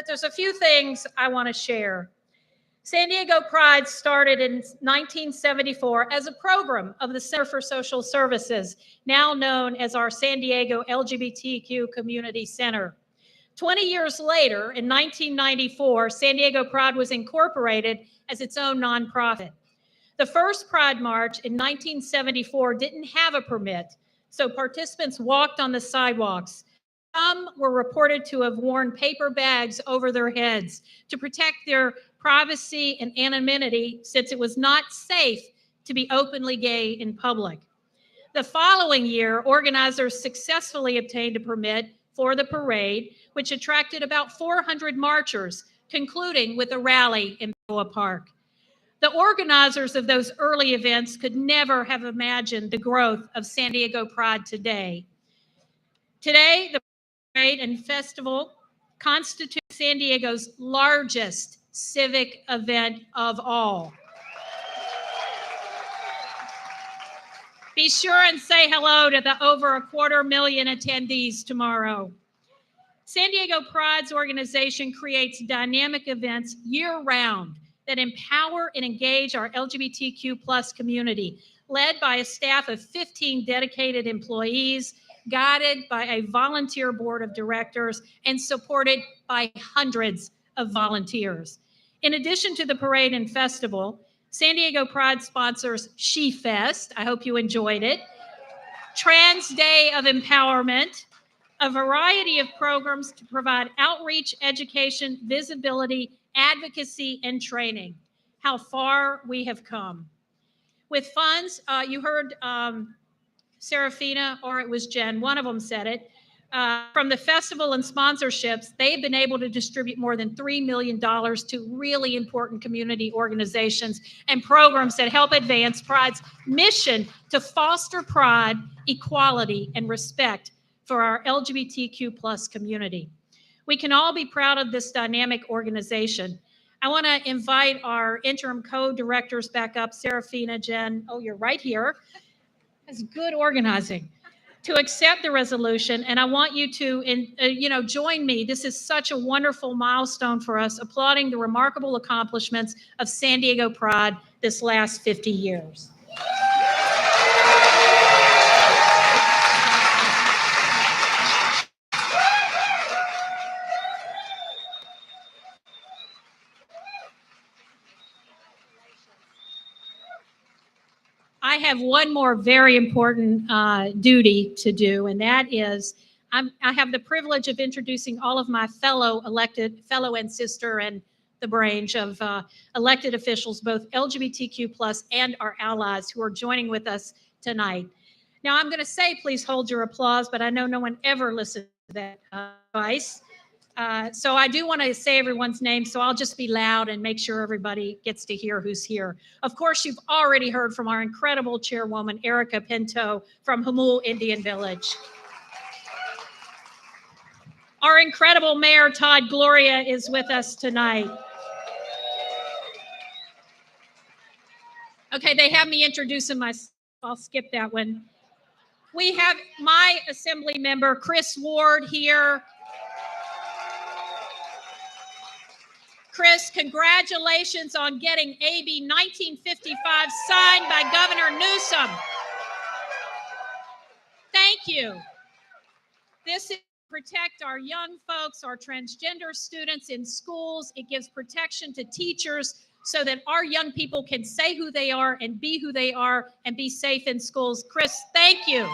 but there's a few things I want to share. San Diego Pride started in 1974 as a program of the Center for Social Services, now known as our San Diego LGBTQ Community Center. 20 years later, in 1994, San Diego Pride was incorporated as its own nonprofit. The first Pride March in 1974 didn't have a permit, so participants walked on the sidewalks. Some were reported to have worn paper bags over their heads to protect their privacy and anonymity, since it was not safe to be openly gay in public. The following year, organizers successfully obtained a permit for the parade, which attracted about 400 marchers, concluding with a rally in Balboa Park. The organizers of those early events could never have imagined the growth of San Diego Pride today. Today, the parade and festival constitute San Diego's largest civic event of all. Be sure and say hello to the over 250,000 attendees tomorrow. San Diego Pride's organization creates dynamic events year-round that empower and engage our LGBTQ+ community, led by a staff of 15 dedicated employees, guided by a volunteer board of directors, and supported by hundreds of volunteers. In addition to the parade and festival, San Diego Pride sponsors She Fest, I hope you enjoyed it, Trans Day of Empowerment, a variety of programs to provide outreach, education, visibility, advocacy, and training. How far we have come. With funds, you heard Serafina, or it was Jen, one of them said it, from the festival and sponsorships, they've been able to distribute more than $3 million to really important community organizations and programs that help advance Pride's mission to foster pride, equality, and respect for our LGBTQ+ community. We can all be proud of this dynamic organization. I want to invite our interim co-directors back up, Serafina, Jen, oh, you're right here. That's good organizing. To accept the resolution, and I want you to, join me. This is such a wonderful milestone for us, applauding the remarkable accomplishments of San Diego Pride this last 50 years. I have one more very important duty to do, and that is I have the privilege of introducing all of my fellow and sister and the branch of elected officials, both LGBTQ+ and our allies who are joining with us tonight. Now, I'm going to say, please hold your applause, but I know no one ever listens to that advice. So I do want to say everyone's name, so I'll just be loud and make sure everybody gets to hear who's here. Of course, you've already heard from our incredible chairwoman, Erica Pinto from Hamul Indian Village. Our incredible mayor, Todd Gloria, is with us tonight. Okay, they have me introducing myself. I'll skip that one. We have my assembly member, Chris Ward, here. Chris, congratulations on getting AB 1955 signed by Governor Newsom. Thank you. This is to protect our young folks, our transgender students in schools. It gives protection to teachers so that our young people can say who they are and be who they are and be safe in schools. Chris, thank you.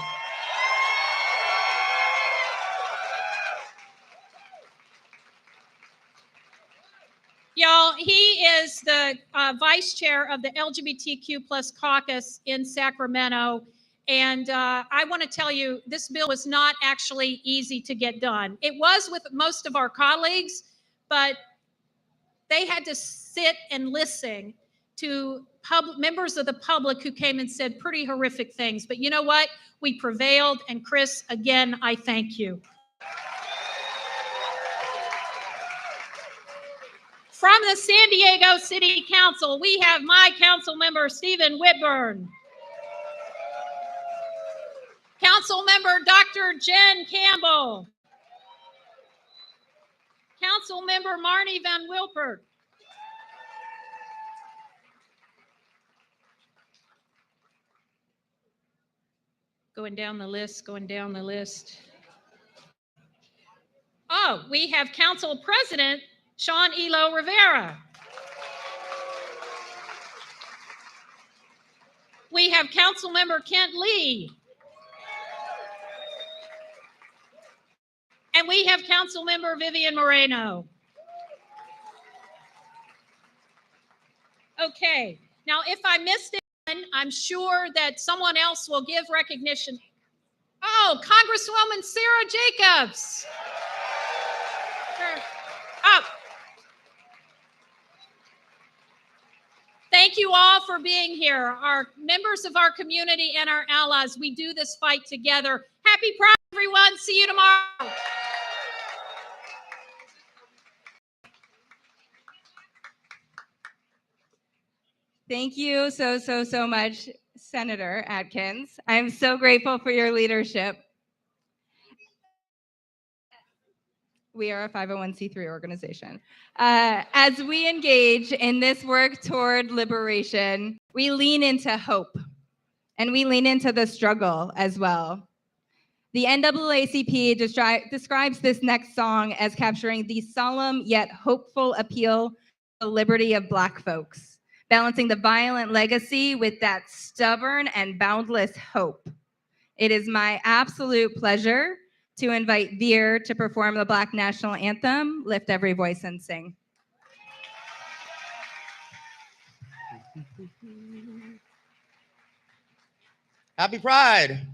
Y'all, he is the vice chair of the LGBTQ+ caucus in Sacramento. And I want to tell you, this bill was not actually easy to get done. It was with most of our colleagues, but they had to sit and listen to members of the public who came and said pretty horrific things. But you know what? We prevailed. And Chris, again, I thank you. From the San Diego City Council, we have my council member, Stephen Whitburn. Council member, Dr. Jen Campbell. Council Councilmember Marnie Van Wilpert. Going down the list, going down the list. Oh, we have Council President Sean Elo Rivera. We have Councilmember Kent Lee. And we have Councilmember Vivian Moreno. Okay, now if I missed it, I'm sure that someone else will give recognition. Oh, Congresswoman Sarah Jacobs. Oh. Thank you all for being here. Our members of our community and our allies, we do this fight together. Happy Pride, everyone. See you tomorrow. Thank you so much, Senator Atkins. I'm so grateful for your leadership. We are a 501c3 organization. As we engage in this work toward liberation, we lean into hope and we lean into the struggle as well. The NAACP describes this next song as capturing the solemn yet hopeful appeal to the liberty of Black folks, balancing the violent legacy with that stubborn and boundless hope. It is my absolute pleasure to invite Veer to perform the Black National Anthem, Lift Every Voice and Sing. Happy Pride.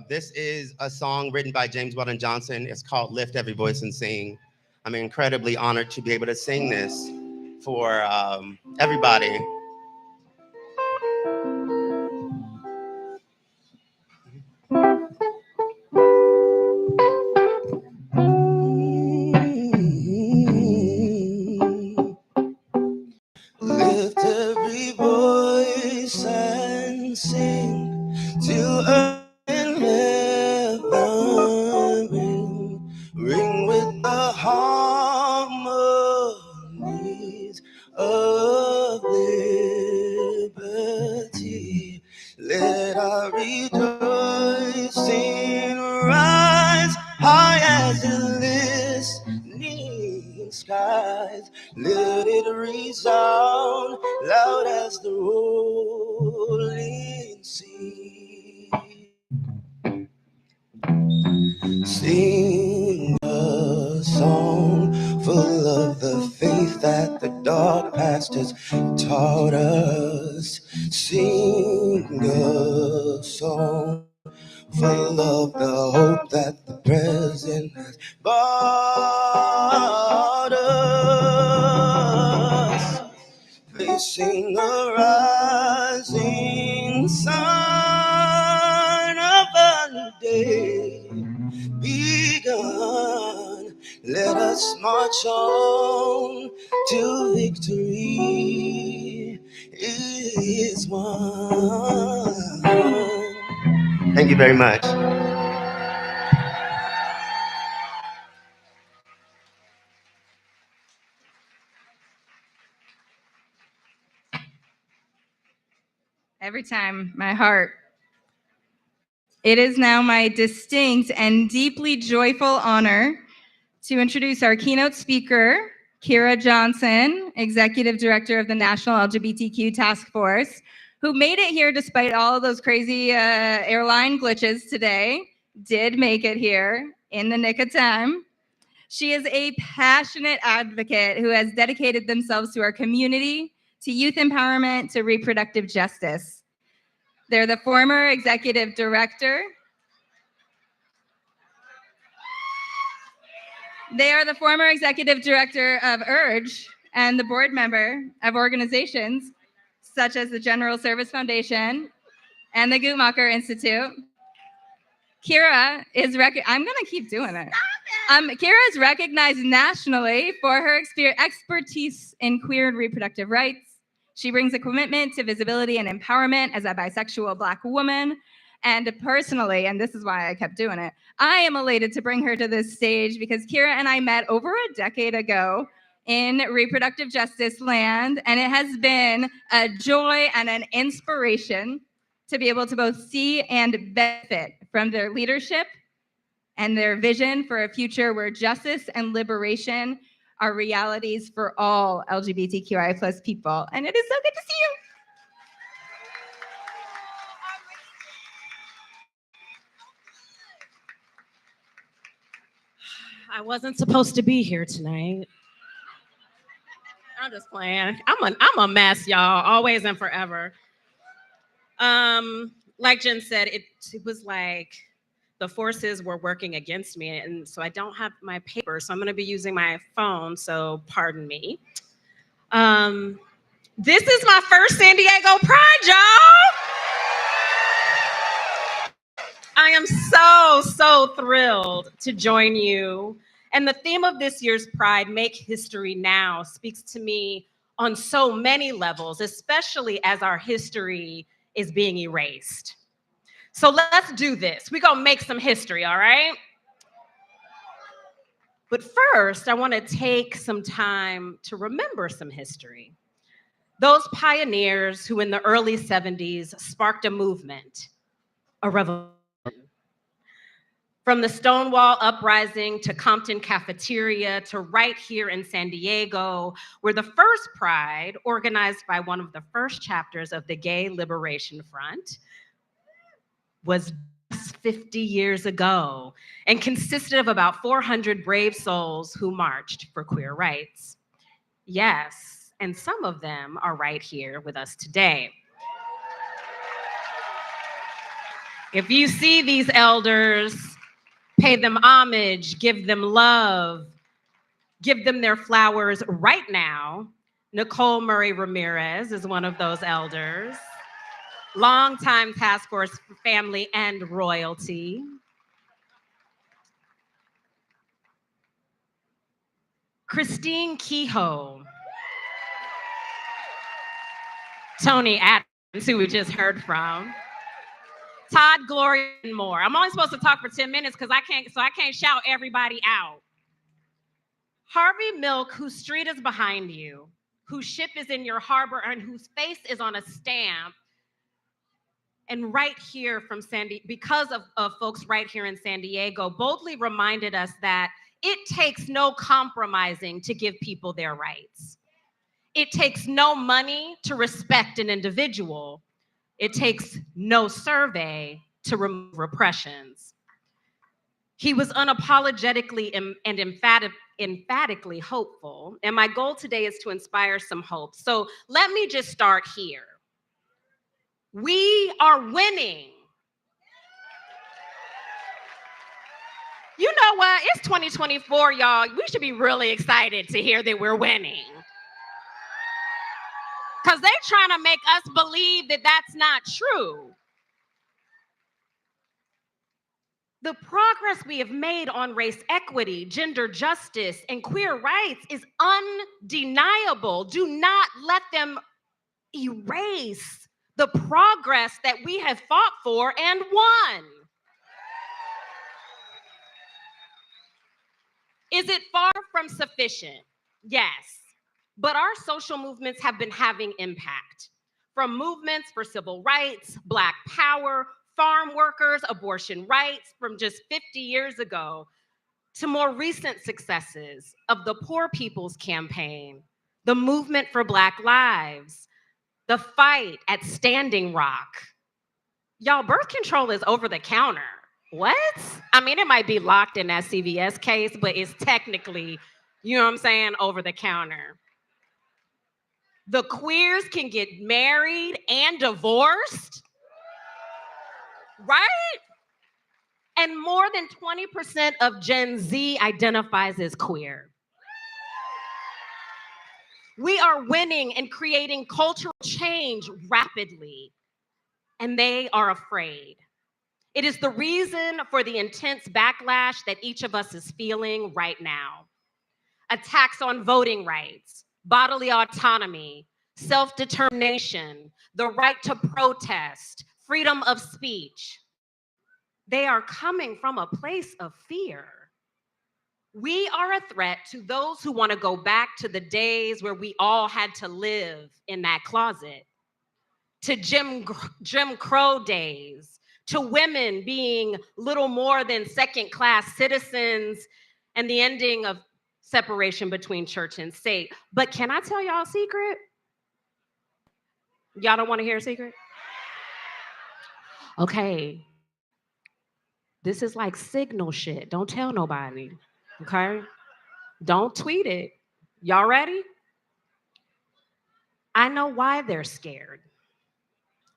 This is a song written by James Weldon Johnson. It's called Lift Every Voice and Sing. I'm incredibly honored to be able to sing this for everybody. Lift every voice and sing till earth and heaven ring with the harmonies of liberty. Let our rejoicing rise high as the listening skies. Let it resound loud as the rolling sea. Sing a song full of the faith that the dark past has taught us. Sing a song full of the hope that the present has brought us. Facing the rising sun of a new day begun. Let us march on till victory is won. Thank you very much. Every time, my heart. It is now my distinct and deeply joyful honor to introduce our keynote speaker, Kira Johnson, Executive Director of the National LGBTQ Task Force, who made it here despite all of those crazy airline glitches today, did make it here in the nick of time. She is a passionate advocate who has dedicated themselves to our community, to youth empowerment, to reproductive justice. They're the former executive director. They are the former executive director of URGE and the board member of organizations such as the General Service Foundation and the Guttmacher Institute. Kira is I'm gonna keep doing it. Kira is recognized nationally for her expertise in queer and reproductive rights. She brings a commitment to visibility and empowerment as a bisexual Black woman, And personally, and this is why I kept doing it, I am elated to bring her to this stage because Kira and I met over a decade ago in reproductive justice land, and it has been a joy and an inspiration to be able to both see and benefit from their leadership and their vision for a future where justice and liberation are realities for all LGBTQI plus people. And it is so good to see you. I wasn't supposed to be here tonight. I'm just playing. I'm a mess, y'all, always and forever. Like Jen said, it was like the forces were working against me, and so I don't have my paper, so I'm going to be using my phone. So pardon me. This is my first San Diego Pride, y'all. I am so thrilled to join you. And the theme of this year's Pride, Make History Now, speaks to me on so many levels, especially as our history is being erased. So let's do this. We're going to make some history, all right? But first, I want to take some time to remember some history. Those pioneers who in the early 70s sparked a movement, a revolution. From the Stonewall uprising to Compton Cafeteria to right here in San Diego, where the first Pride, organized by one of the first chapters of the Gay Liberation Front, was just 50 years ago and consisted of about 400 brave souls who marched for queer rights. Yes, and some of them are right here with us today. If you see these elders, pay them homage, give them love, give them their flowers right now. Nicole Murray Ramirez is one of those elders. Longtime task force for family and royalty. Christine Kehoe. Tony Adams, who we just heard from. Todd, Gloria, and more. I'm only supposed to talk for 10 minutes because I can't shout everybody out. Harvey Milk, whose street is behind you, whose ship is in your harbor, and whose face is on a stamp. And right here from because of folks right here in San Diego, boldly reminded us that it takes no compromising to give people their rights. It takes no money to respect an individual. It takes no survey to remove repressions. He was unapologetically and emphatically hopeful. And my goal today is to inspire some hope. So let me just start here. We are winning. You know what? It's 2024, y'all. We should be really excited to hear that we're winning. Because they're trying to make us believe that that's not true. The progress we have made on race equity, gender justice, and queer rights is undeniable. Do not let them erase the progress that we have fought for and won. Is it far from sufficient? Yes. But our social movements have been having impact. From movements for civil rights, Black power, farm workers, abortion rights from just 50 years ago, to more recent successes of the Poor People's Campaign, the movement for Black lives, the fight at Standing Rock. Y'all, birth control is over the counter. What? I mean, it might be locked in that CVS case, but it's technically, you know what I'm saying, over the counter. The queers can get married and divorced, right? And more than 20% of Gen Z identifies as queer. We are winning and creating cultural change rapidly, and they are afraid. It is the reason for the intense backlash that each of us is feeling right now. Attacks on voting rights, bodily autonomy, self-determination, the right to protest, freedom of speech. They are coming from a place of fear. We are a threat to those who want to go back to the days where we all had to live in that closet, to Jim Crow days, to women being little more than second-class citizens, and the ending of separation between church and state. But can I tell y'all a secret? Y'all don't want to hear a secret? Okay. This is like signal shit. Don't tell nobody. Okay? Don't tweet it. Y'all ready? I know why they're scared.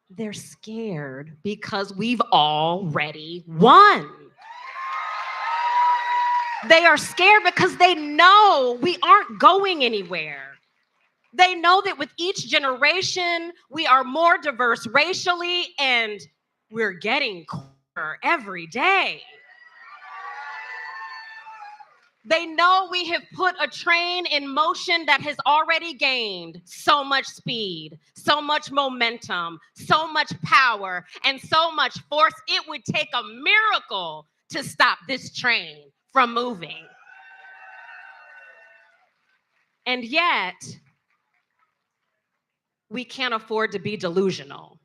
They're scared because we've already won. They are scared because they know we aren't going anywhere. They know that with each generation, we are more diverse racially and we're getting cooler every day. They know we have put a train in motion that has already gained so much speed, so much momentum, so much power, and so much force. It would take a miracle to stop this train from moving. And yet, we can't afford to be delusional.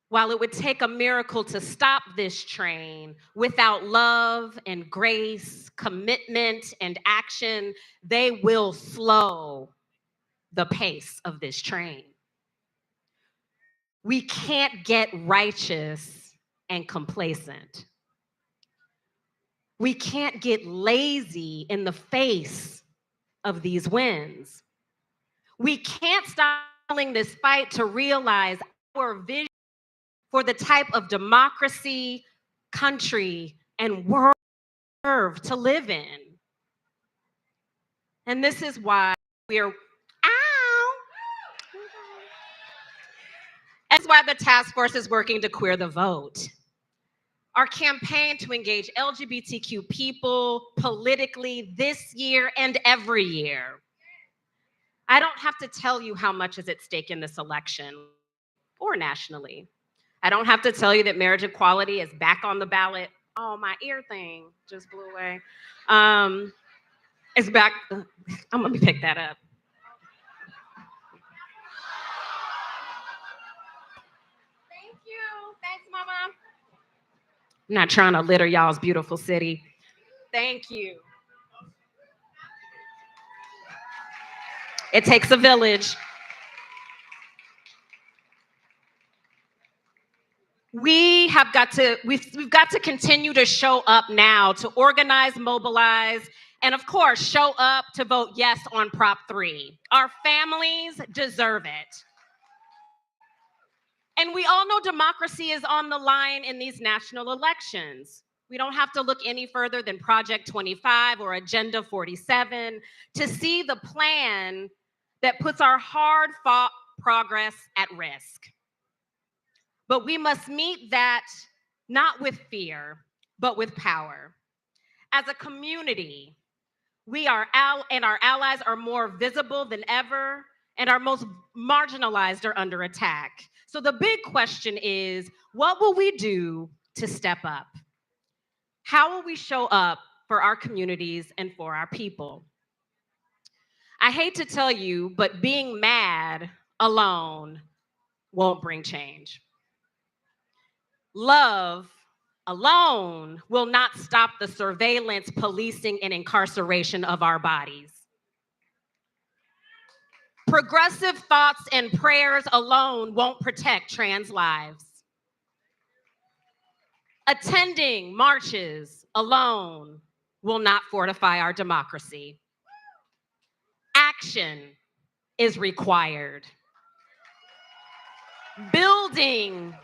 While it would take a miracle to stop this train, without love and grace, commitment and action, they will slow the pace of this train. We can't get righteous and complacent. We can't get lazy in the face of these wins. We can't stop this fight to realize our vision for the type of democracy, country, and world we deserve to live in. And this is why we're, that's why the task force is working to queer the vote. Our campaign to engage LGBTQ people politically this year and every year. I don't have to tell you how much is at stake in this election or nationally. I don't have to tell you that marriage equality is back on the ballot. Oh, my ear thing just blew away. It's back. I'm gonna pick that up. Thank you. Thanks, Mama. I'm not trying to litter y'all's beautiful city. Thank you. It takes a village. We've got to continue to show up now, to organize, mobilize, and of course, show up to vote yes on Prop 3. Our families deserve it. And we all know democracy is on the line in these national elections. We don't have to look any further than Project 25 or Agenda 47 to see the plan that puts our hard-fought progress at risk. But we must meet that not with fear, but with power. As a community, our allies are more visible than ever, and our most marginalized are under attack. So the big question is, what will we do to step up? How will we show up for our communities and for our people? I hate to tell you, but being mad alone won't bring change. Love alone will not stop the surveillance, policing, and incarceration of our bodies. Progressive thoughts and prayers alone won't protect trans lives. Attending marches alone will not fortify our democracy. Action is required. Building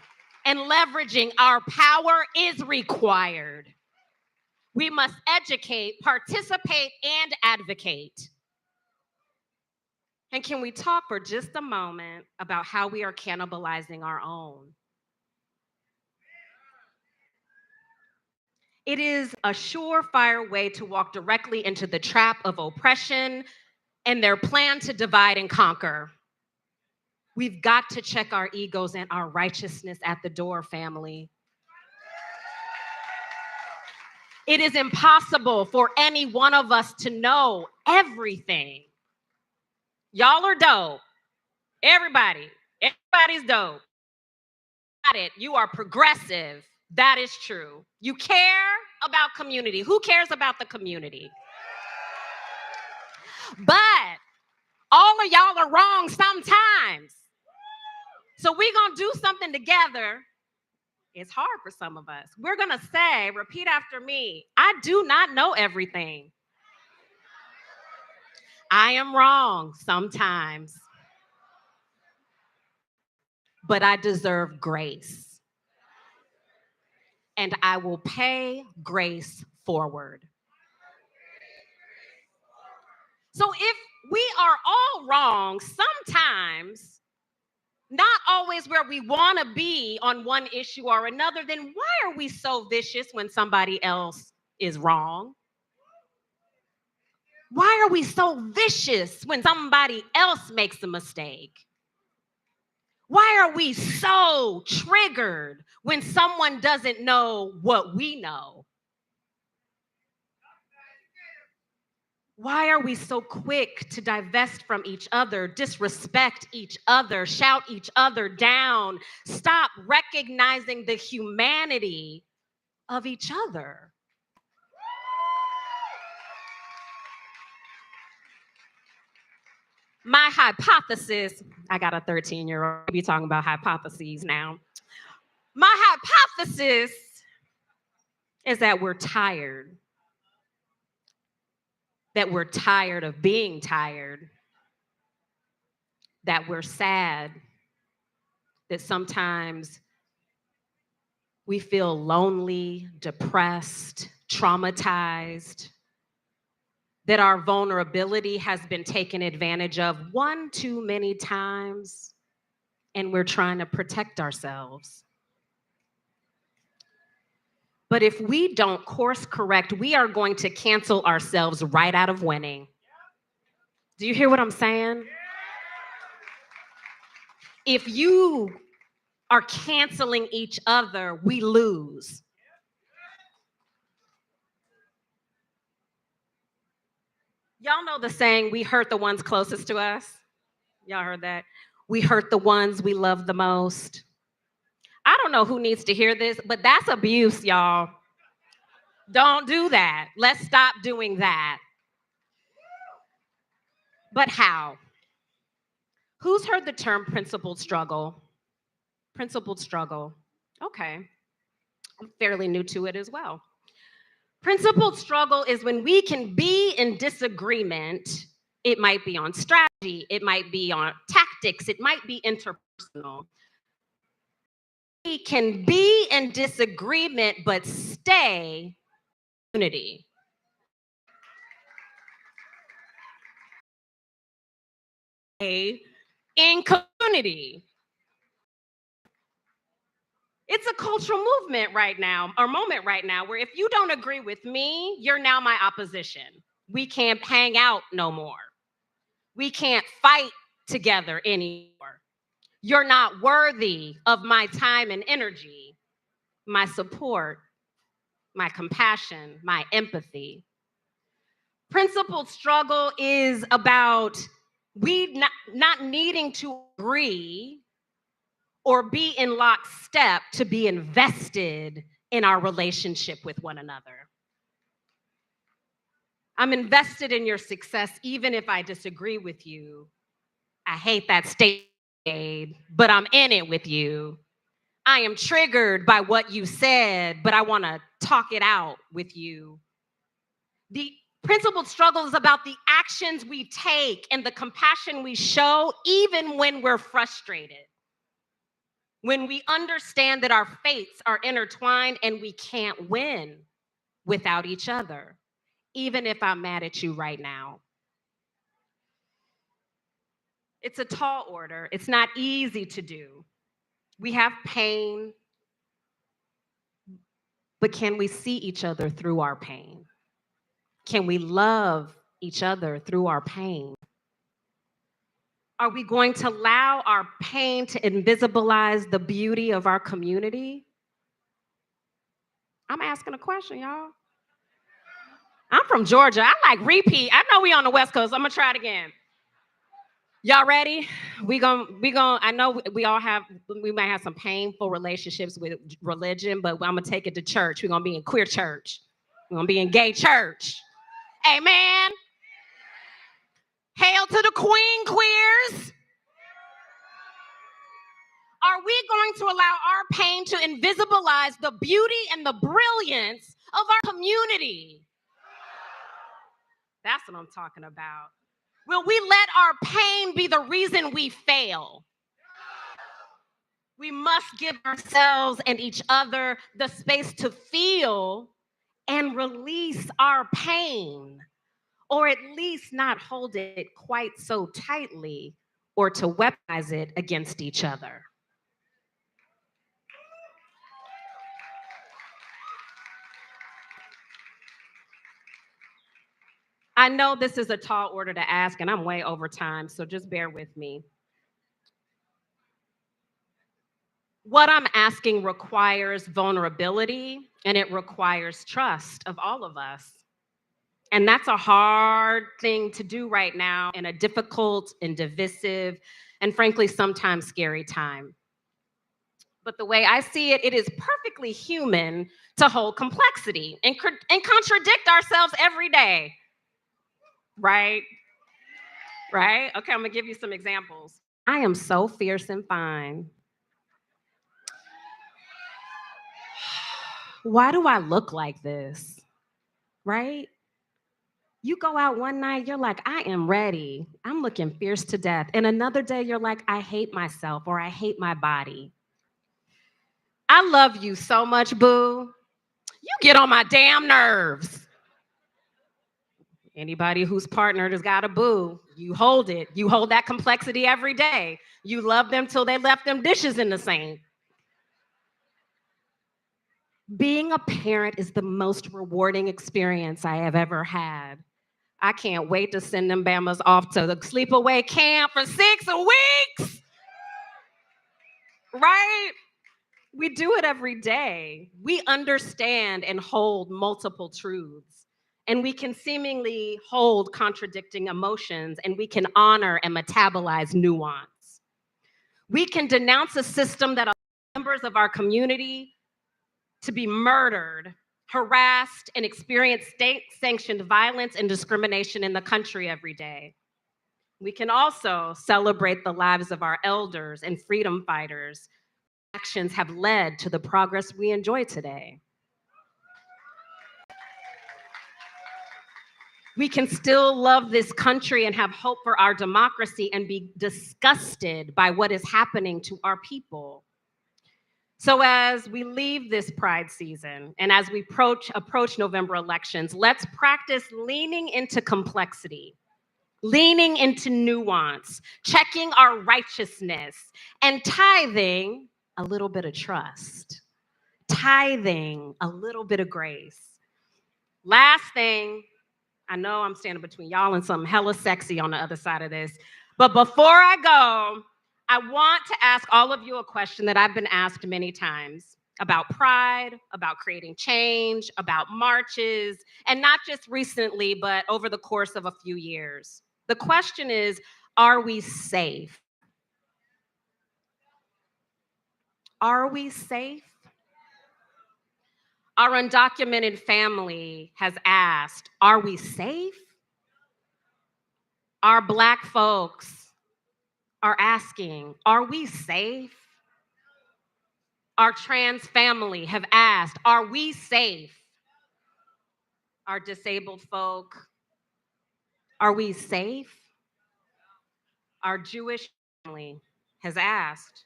and leveraging our power is required. We must educate, participate, and advocate. And can we talk for just a moment about how we are cannibalizing our own? It is a surefire way to walk directly into the trap of oppression and their plan to divide and conquer. We've got to check our egos and our righteousness at the door, family. It is impossible for any one of us to know everything. Y'all are dope. Everybody's dope. Got it. You are progressive. That is true. You care about community. Who cares about the community? But all of y'all are wrong sometimes. So we're going to do something together. It's hard for some of us. We're going to say, repeat after me, I do not know everything. I am wrong sometimes. But I deserve grace. And I will pay grace forward. So if we are all wrong sometimes, not always where we want to be on one issue or another, then why are we so vicious when somebody else is wrong? Why are we so vicious when somebody else makes a mistake? Why are we so triggered when someone doesn't know what we know? Why are we so quick to divest from each other, disrespect each other, shout each other down, stop recognizing the humanity of each other? My hypothesis, I got a 13-year-old, be talking about hypotheses now. My hypothesis is that we're tired. That we're tired of being tired. That we're sad. That sometimes we feel lonely, depressed, traumatized. That our vulnerability has been taken advantage of one too many times, and we're trying to protect ourselves. But if we don't course correct, we are going to cancel ourselves right out of winning. Do you hear what I'm saying? If you are canceling each other, we lose. Y'all know the saying, we hurt the ones closest to us? Y'all heard that? We hurt the ones we love the most. I don't know who needs to hear this, but that's abuse, y'all. Don't do that. Let's stop doing that. But how? Who's heard the term principled struggle? Principled struggle. Okay. I'm fairly new to it as well. Principled struggle is when we can be in disagreement. It might be on strategy, it might be on tactics, it might be interpersonal. We can be in disagreement but stay in unity. In community. It's a cultural movement right now, or moment right now, where if you don't agree with me, you're now my opposition. We can't hang out no more. We can't fight together anymore. You're not worthy of my time and energy, my support, my compassion, my empathy. Principled struggle is about we not needing to agree or be in lockstep to be invested in our relationship with one another. I'm invested in your success even if I disagree with you. I hate that statement, but I'm in it with you. I am triggered by what you said, but I want to talk it out with you. The principled struggle is about the actions we take and the compassion we show even when we're frustrated. When we understand that our fates are intertwined and we can't win without each other, even if I'm mad at you right now. It's a tall order. It's not easy to do. We have pain, but can we see each other through our pain? Can we love each other through our pain? Are we going to allow our pain to invisibilize the beauty of our community? I'm asking a question, y'all. I'm from Georgia. I like repeat. I know we on the West Coast. I'm gonna try it again. Y'all ready? I know we might have some painful relationships with religion, but I'm gonna take it to church. We're gonna be in queer church. We're gonna be in gay church. Amen. Hail to the queen, queers. Are we going to allow our pain to invisibilize the beauty and the brilliance of our community? That's what I'm talking about. Will we let our pain be the reason we fail? We must give ourselves and each other the space to feel and release our pain, or at least not hold it quite so tightly or to weaponize it against each other. I know this is a tall order to ask, and I'm way over time, so just bear with me. What I'm asking requires vulnerability, and it requires trust of all of us. And that's a hard thing to do right now in a difficult and divisive and frankly, sometimes scary time. But the way I see it, it is perfectly human to hold complexity and contradict ourselves every day. Right? Right? Okay, I'm gonna give you some examples. I am so fierce and fine. Why do I look like this? Right? You go out one night, you're like, I am ready. I'm looking fierce to death. And another day, you're like, I hate myself or I hate my body. I love you so much, boo. You get on my damn nerves. Anybody who's partnered has got a boo. You hold it. You hold that complexity every day. You love them till they left them dishes in the sink. Being a parent is the most rewarding experience I have ever had. I can't wait to send them Bamas off to the sleepaway camp for 6 weeks. Right? We do it every day. We understand and hold multiple truths. And we can seemingly hold contradicting emotions, and we can honor and metabolize nuance. We can denounce a system that allows members of our community to be murdered, harassed, and experience state-sanctioned violence and discrimination in the country every day. We can also celebrate the lives of our elders and freedom fighters. Actions have led to the progress we enjoy today. We can still love this country and have hope for our democracy and be disgusted by what is happening to our people. So as we leave this Pride season and as we approach November elections, let's practice leaning into complexity, leaning into nuance, checking our righteousness, and tithing a little bit of trust, tithing a little bit of grace. Last thing, I know I'm standing between y'all and something hella sexy on the other side of this, but before I go, I want to ask all of you a question that I've been asked many times about pride, about creating change, about marches, and not just recently, but over the course of a few years. The question is, are we safe? Are we safe? Our undocumented family has asked, are we safe? Our Black folks are asking, are we safe? Our trans family have asked, are we safe? Our disabled folk, are we safe? Our Jewish family has asked,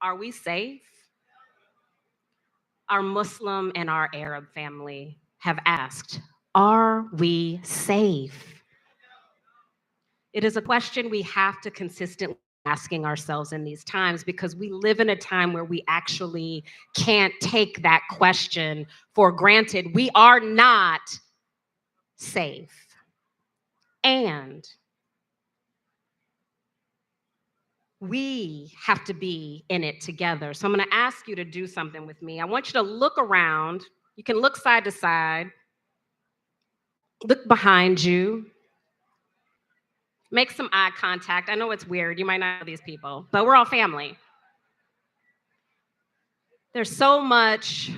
are we safe? Our Muslim and our Arab family have asked, are we safe? It is a question we have to consistently asking ourselves in these times because we live in a time where we actually can't take that question for granted. We are not safe. And we have to be in it together. So I'm going to ask you to do something with me. I want you to look around. You can look side to side, look behind you, make some eye contact. I know it's weird. You might not know these people, but we're all family. There's so much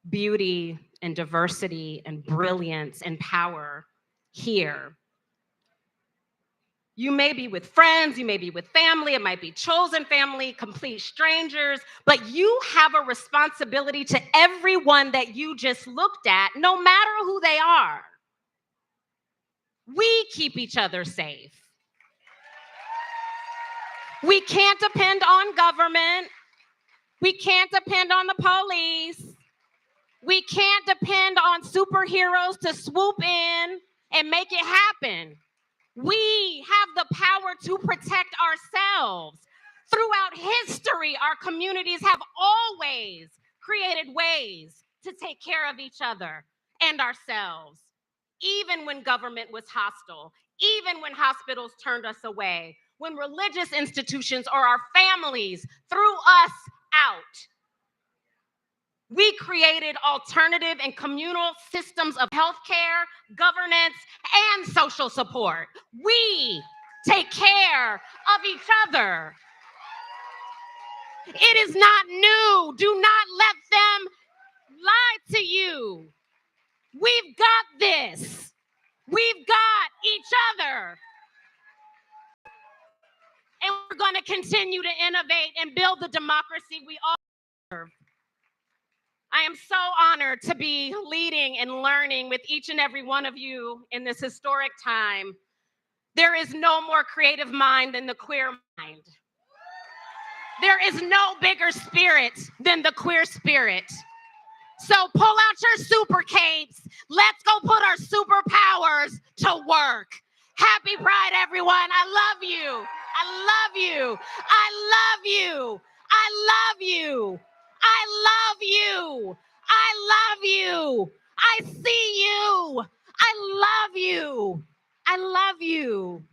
beauty and diversity and brilliance and power here. You may be with friends, you may be with family, it might be chosen family, complete strangers, but you have a responsibility to everyone that you just looked at, no matter who they are. We keep each other safe. We can't depend on government. We can't depend on the police. We can't depend on superheroes to swoop in and make it happen. We have the power to protect ourselves. Throughout history, our communities have always created ways to take care of each other and ourselves, even when government was hostile, even when hospitals turned us away, when religious institutions or our families threw us out. We created alternative and communal systems of healthcare, governance, and social support. We take care of each other. It is not new. Do not let them lie to you. We've got this. We've got each other. And we're going to continue to innovate and build the democracy we all deserve. I am so honored to be leading and learning with each and every one of you in this historic time. There is no more creative mind than the queer mind. There is no bigger spirit than the queer spirit. So pull out your super capes. Let's go put our superpowers to work. Happy Pride, everyone. I love you. I love you. I love you. I love you. I love you. I love you. I see you. I love you. I love you.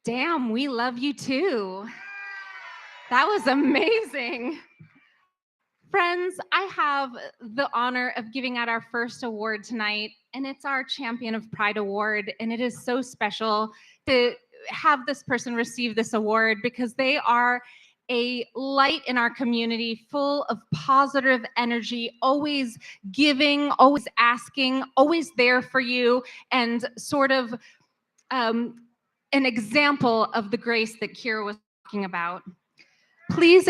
Damn, we love you too. That was amazing. Friends, I have the honor of giving out our first award tonight, and it's our Champion of Pride Award. And it is so special to have this person receive this award because they are a light in our community, full of positive energy, always giving, always asking, always there for you, and sort of an example of the grace that Kira was talking about. Please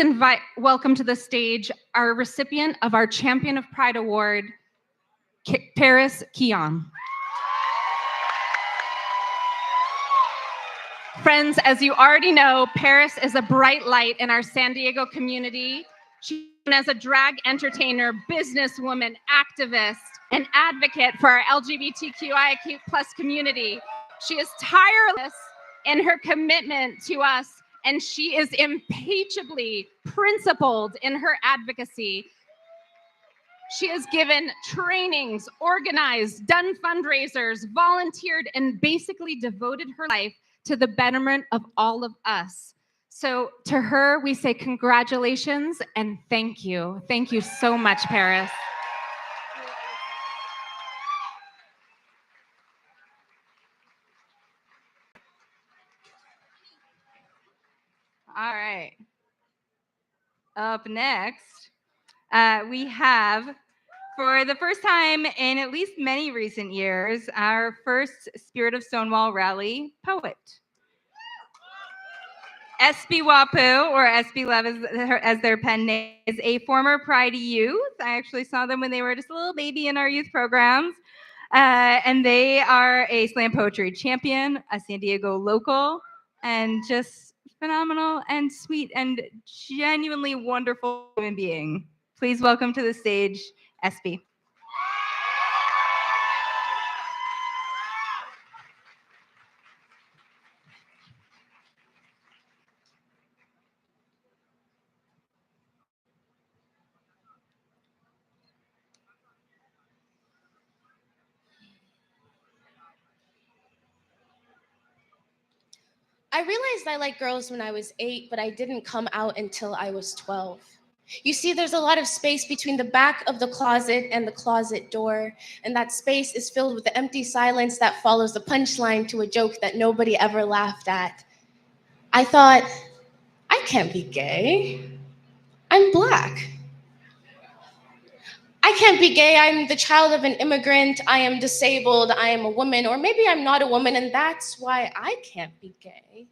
welcome to the stage our recipient of our Champion of Pride Award, Paris Kian. Friends, as you already know, Paris is a bright light in our San Diego community. She's known as a drag entertainer, businesswoman, activist, and advocate for our LGBTQIA+ community. She is tireless in her commitment to us, and she is impeccably principled in her advocacy. She has given trainings, organized, done fundraisers, volunteered, and basically devoted her life to the betterment of all of us. So to her, we say congratulations and thank you. Thank you so much, Paris. All right. Up next, we have, for the first time in at least many recent years, our first Spirit of Stonewall rally poet. SB Wapu, or SB Love as their pen name, is a former Pride youth. I actually saw them when they were just a little baby in our youth programs. And they are a slam poetry champion, a San Diego local, and just phenomenal and sweet and genuinely wonderful human being. Please welcome to the stage, SB. I realized I liked girls when I was 8, but I didn't come out until I was 12. You see, there's a lot of space between the back of the closet and the closet door, and that space is filled with the empty silence that follows the punchline to a joke that nobody ever laughed at. I thought, I can't be gay. I'm Black. I can't be gay. I'm the child of an immigrant. I am disabled. I am a woman, or maybe I'm not a woman, and that's why I can't be gay.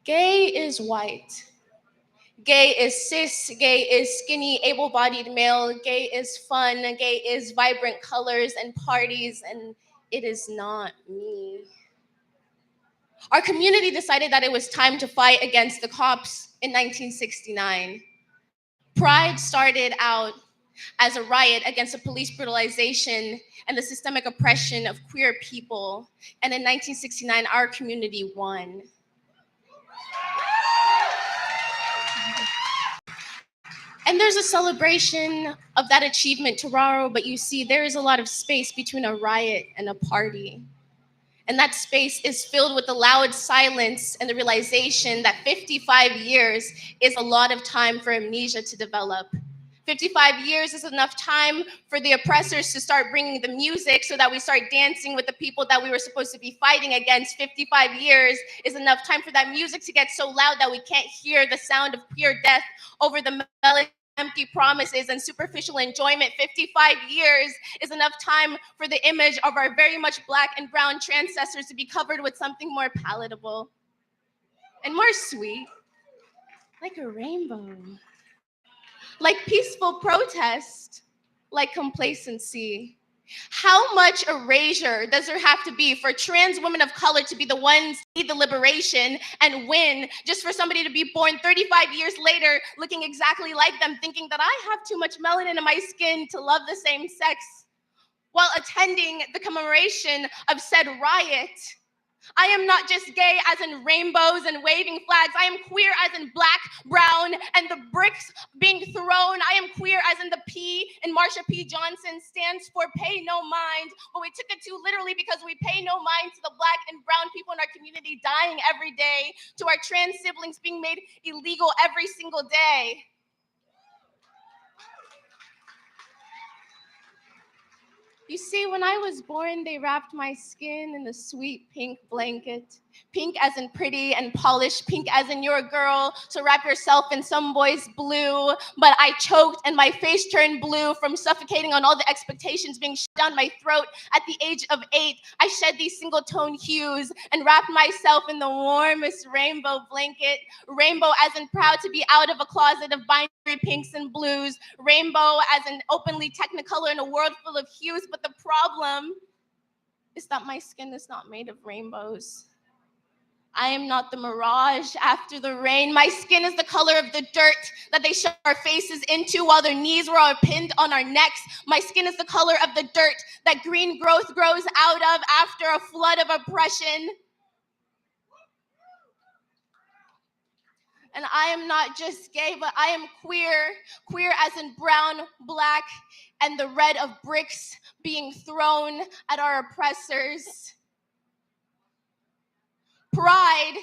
Gay is white. Gay is cis, gay is skinny, able-bodied male, gay is fun, gay is vibrant colors and parties, and it is not me. Our community decided that it was time to fight against the cops in 1969. Pride started out as a riot against the police brutalization and the systemic oppression of queer people, and in 1969, our community won. And there's a celebration of that achievement tomorrow, but you see, there is a lot of space between a riot and a party. And that space is filled with the loud silence and the realization that 55 years is a lot of time for amnesia to develop. 55 years is enough time for the oppressors to start bringing the music so that we start dancing with the people that we were supposed to be fighting against. 55 years is enough time for that music to get so loud that we can't hear the sound of pure death over the melody. Empty promises and superficial enjoyment. 55 years is enough time for the image of our very much Black and brown ancestors to be covered with something more palatable and more sweet, like a rainbow, like peaceful protest, like complacency. How much erasure does there have to be for trans women of color to be the ones to lead the liberation and win, just for somebody to be born 35 years later looking exactly like them, thinking that I have too much melanin in my skin to love the same sex, while attending the commemoration of said riot? I am not just gay as in rainbows and waving flags. I am queer as in Black, brown, and the bricks being thrown. I am queer as in the P in Marsha P. Johnson stands for pay no mind. But we took it too literally because we pay no mind to the Black and brown people in our community dying every day, to our trans siblings being made illegal every single day. You see, when I was born, they wrapped my skin in a sweet pink blanket. Pink as in pretty and polished, pink as in you're a girl, so wrap yourself in some boy's blue. But I choked and my face turned blue from suffocating on all the expectations being shoved down my throat. At the age of 8, I shed these single tone hues and wrapped myself in the warmest rainbow blanket. Rainbow as in proud to be out of a closet of binary pinks and blues. Rainbow as in openly technicolor in a world full of hues. But the problem is that my skin is not made of rainbows. I am not the mirage after the rain. My skin is the color of the dirt that they shove our faces into while their knees were all pinned on our necks. My skin is the color of the dirt that green growth grows out of after a flood of oppression. And I am not just gay, but I am queer. Queer as in brown, Black, and the red of bricks being thrown at our oppressors. Pride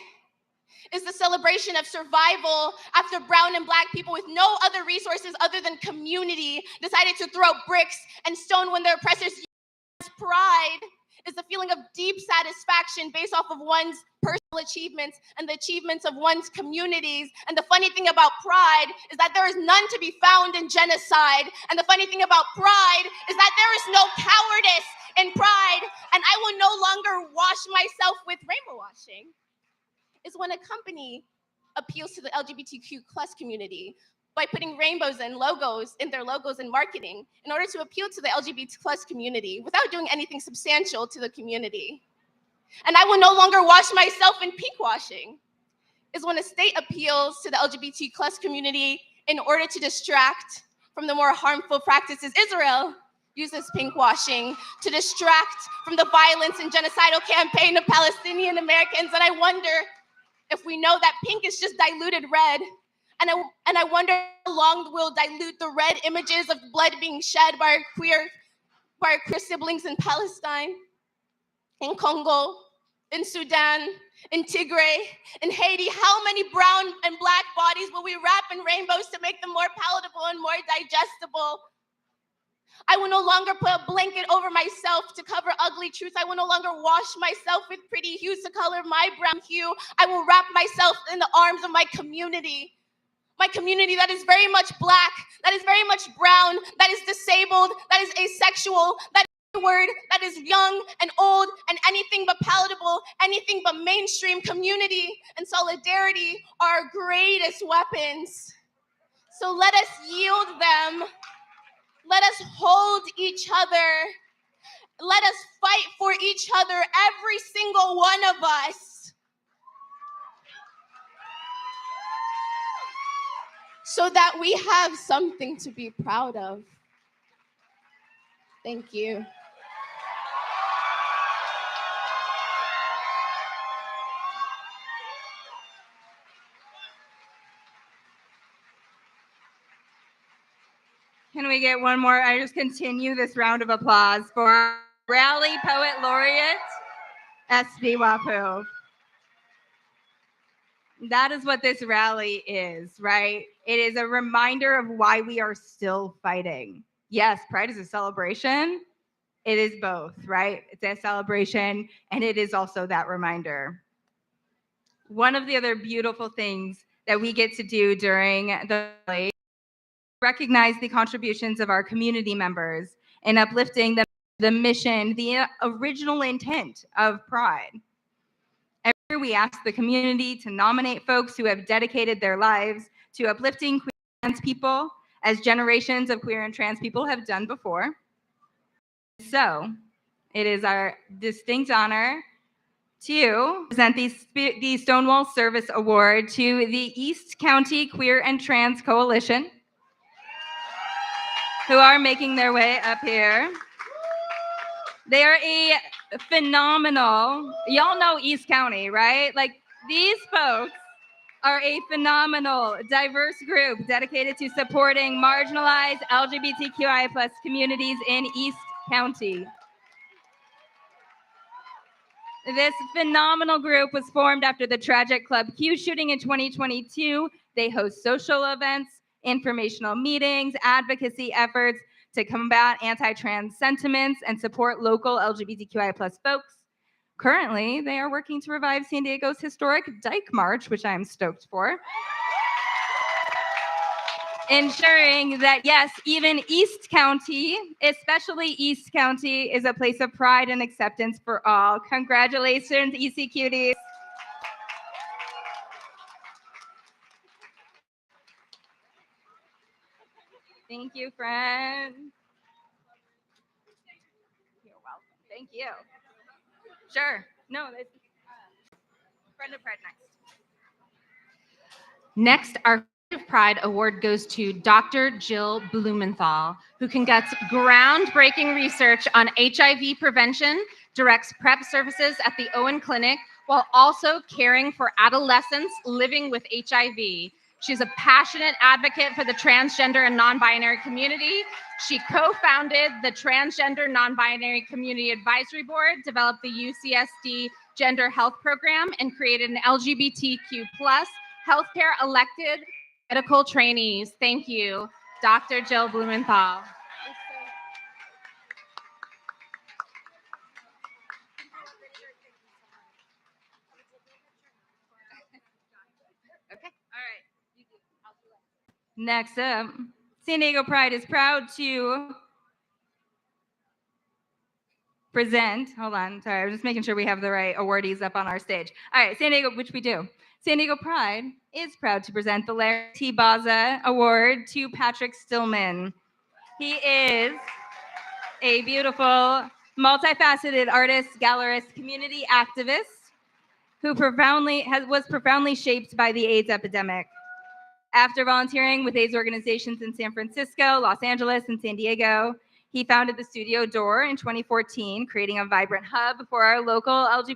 is the celebration of survival after brown and Black people with no other resources other than community decided to throw bricks and stone when their oppressors used. Pride is the feeling of deep satisfaction based off of one's personal achievements and the achievements of one's communities. And the funny thing about pride is that there is none to be found in genocide. And the funny thing about pride is that there is no cowardice in pride. And I will no longer wash myself with rainbow washing. Is when a company appeals to the LGBTQ plus community by putting rainbows and logos in their logos and marketing in order to appeal to the LGBT plus community without doing anything substantial to the community. And I will no longer wash myself in pink washing. Is when a state appeals to the LGBT plus community in order to distract from the more harmful practices. Israel uses pink washing to distract from the violence and genocidal campaign of Palestinian Americans. And I wonder if we know that pink is just diluted red. And I wonder how long we'll dilute the red images of blood being shed by our queer siblings in Palestine, in Congo, in Sudan, in Tigray, in Haiti? How many brown and black bodies will we wrap in rainbows to make them more palatable and more digestible? I will no longer put a blanket over myself to cover ugly truths. I will no longer wash myself with pretty hues to color my brown hue. I will wrap myself in the arms of my community that is very much black, that is very much brown, that is disabled, that is asexual, that is word, that is young and old and anything but palatable, anything but mainstream. Community and solidarity are our greatest weapons. So let us yield them. Let us hold each other. Let us fight for each other, every single one of us, so that we have something to be proud of. Thank you. Can we get one more? I just continue this round of applause for our Rally Poet Laureate, S.B. Wapu. That is what this rally is, right? It is a reminder of why we are still fighting. Yes, Pride is a celebration. It is both, right? It's a celebration, and it is also that reminder. One of the other beautiful things that we get to do during the rally, recognize the contributions of our community members in uplifting the mission, the original intent of Pride. Every year we ask the community to nominate folks who have dedicated their lives to uplifting queer and trans people, as generations of queer and trans people have done before. So it is our distinct honor to present the Stonewall Service Award to the East County Queer and Trans Coalition, who are making their way up here. They are a phenomenal, y'all know East County, right? Like, these folks are a phenomenal, diverse group dedicated to supporting marginalized LGBTQI+ communities in East County. This phenomenal group was formed after the tragic Club Q shooting in 2022. They host social events, informational meetings, advocacy efforts to combat anti-trans sentiments and support local LGBTQI+ folks. Currently, they are working to revive San Diego's historic Dyke March, which I'm stoked for. Ensuring that, yes, even East County, especially East County, is a place of pride and acceptance for all. Congratulations, EC Cuties. Thank you, friend. You're welcome. Thank you. Sure. No, it's friend of Pride next. Next, our Friend of Pride Award goes to Dr. Jill Blumenthal, who conducts groundbreaking research on HIV prevention, directs PrEP services at the Owen Clinic, while also caring for adolescents living with HIV. She's a passionate advocate for the transgender and non-binary community. She co-founded the Transgender Non-Binary Community Advisory Board, developed the UCSD Gender Health Program, and created an LGBTQ+ healthcare elected medical trainees. Thank you, Dr. Jill Blumenthal. Okay, all right. Next up, San Diego Pride is proud to present, hold on, sorry, I'm just making sure we have the right awardees up on our stage. All right, San Diego, which we do. San Diego Pride is proud to present the Larry T. Baza Award to Patrick Stillman. He is a beautiful, multifaceted artist, gallerist, community activist who was profoundly shaped by the AIDS epidemic. After volunteering with AIDS organizations in San Francisco, Los Angeles, and San Diego, he founded the Studio Door in 2014, creating a vibrant hub for our local LGBT